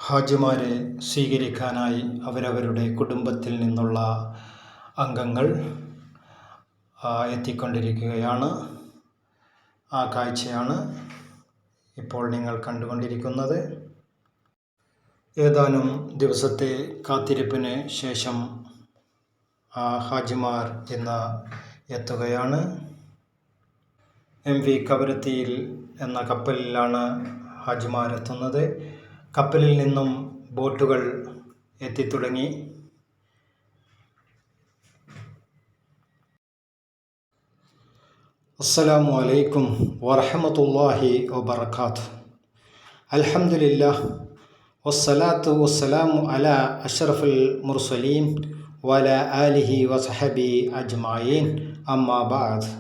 ഹാജിമാരെ സ്വീകരിക്കാനായി അവരവരുടെ കുടുംബത്തിൽ നിന്നുള്ള അംഗങ്ങൾ എത്തിക്കൊണ്ടിരിക്കുകയാണ്. ആ കാഴ്ചയാണ് ഇപ്പോൾ നിങ്ങൾ കണ്ടുകൊണ്ടിരിക്കുന്നത്. ഏതാനും ദിവസത്തെ കാത്തിരിപ്പിന് ശേഷം ഹാജിമാർ ഇന്ന് എത്തുകയാണ്. MV കവരത്തിയിൽ എന്ന കപ്പലിലാണ് ഹാജിമാരെത്തുന്നത്. കപ്പലിൽ നിന്നും ബോട്ടുകൾ എത്തിത്തുടങ്ങി. അസ്സലാമു അലൈക്കും വറഹ്മത്തുള്ളാഹി വബറകാതുഹു. അൽഹംദുലില്ലാഹ് വസ്സലാത്തു വസ്സലാമു അലാ അഷ്റഫുൽ മുർസലീൻ വഅലാ ആലിഹി വസഹബിഹി അജ്മഈൻ. അമ്മാ ബഅദ്.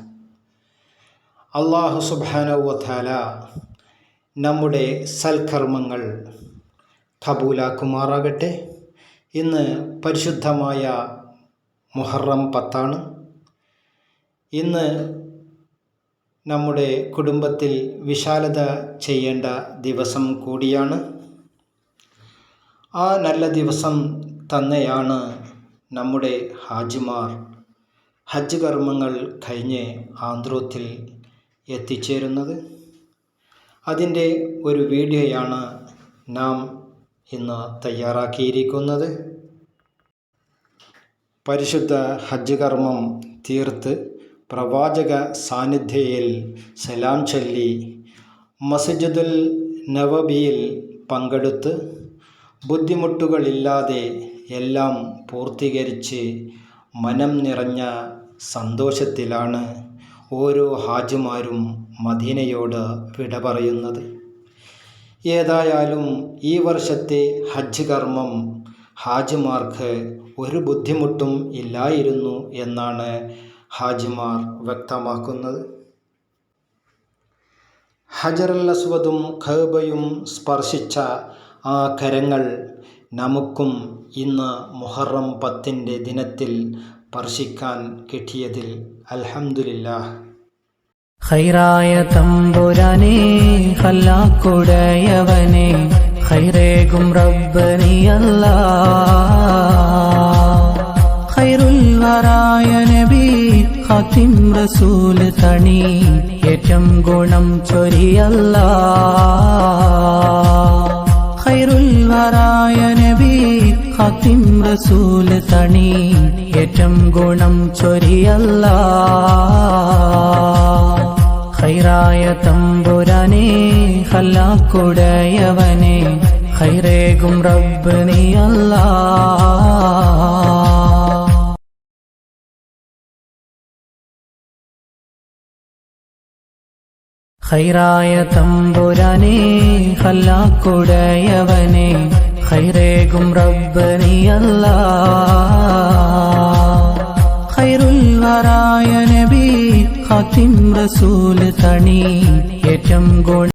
അല്ലാഹു സുബ്ഹാനഹു വതആല നമ്മുടെ സൽക്കർമ്മങ്ങൾ കബൂലാക്കുമാറാകട്ടെ. ഇന്ന് പരിശുദ്ധമായ മുഹറം 10. ഇന്ന് നമ്മുടെ കുടുംബത്തിൽ വിശാലത ചെയ്യേണ്ട ദിവസം കൂടിയാണ്. ആ നല്ല ദിവസം തന്നെയാണ് നമ്മുടെ ഹാജിമാർ ഹജ്ജ് കർമ്മങ്ങൾ കഴിഞ്ഞ് ആന്ത്രോത്തിൽ എത്തിച്ചേരുന്നത്. അതിൻ്റെ ഒരു വീഡിയോയാണ് നാം ഇന്ന് തയ്യാറാക്കിയിരിക്കുന്നത്. പരിശുദ്ധ ഹജ്ജ് കർമ്മം തീർത്ത് പ്രവാചക സാന്നിധ്യയിൽ സലാം ചൊല്ലി മസ്ജിദുൽ നബവിയിൽ പങ്കെടുത്ത് ബുദ്ധിമുട്ടുകളില്ലാതെ എല്ലാം പൂർത്തീകരിച്ച് മനം നിറഞ്ഞ സന്തോഷത്തിലാണ് ഓരോ ഹാജിമാരും മദീനയോട് വിട പറയുന്നത്. ഏതായാലും ഈ വർഷത്തെ ഹജ്ജ് കർമ്മം ഹാജിമാർക്ക് ഒരു ബുദ്ധിമുട്ടും ഇല്ലായിരുന്നു എന്നാണ് ഹാജിമാർ വ്യക്തമാക്കുന്നത്. ഹജറുൽ അസ്വദും കഅബയും സ്പർശിച്ച ആ കരങ്ങൾ നമുക്കും ഇന്ന് മുഹറം 10 ദിനത്തിൽ സ്പർശിക്കാൻ കിട്ടിയതിൽ അൽഹംദുലില്ലാഹ്. ഖൈറായ തമ്പുരാനേ, ഖല്ലാക്കുടയവനേ, ഖൈറേകും റബ്ബനി അല്ലാഹ്. ഖൈറുൽ വറായ നബി ഖാതിം റസൂൽ തണി ഏറ്റം ഗുണം ചൊരിയല്ലാഹ്. ഖൈറുൽ വറായ നബി ഖാതിം റസൂൽ തണി ഏറ്റം ഗുണം ചൊരിയല്ലാഹ്. ഖൈറായ തമ്പുരാനേ, ഖല്ലാക്കുടയവനേ, ഖൈറേകും റബ്ബനി അല്ലാഹ്. ഖൈറായ തമ്പുരാനേ, ഖല്ലാക്കുടയവനേ, ഖൈറേകും റബ്ബനി അല്ലാഹ്. ഖൈറുൽ വറായ നബി ഖാതിം റസൂൽ തണി ഏറ്റം ഗുണം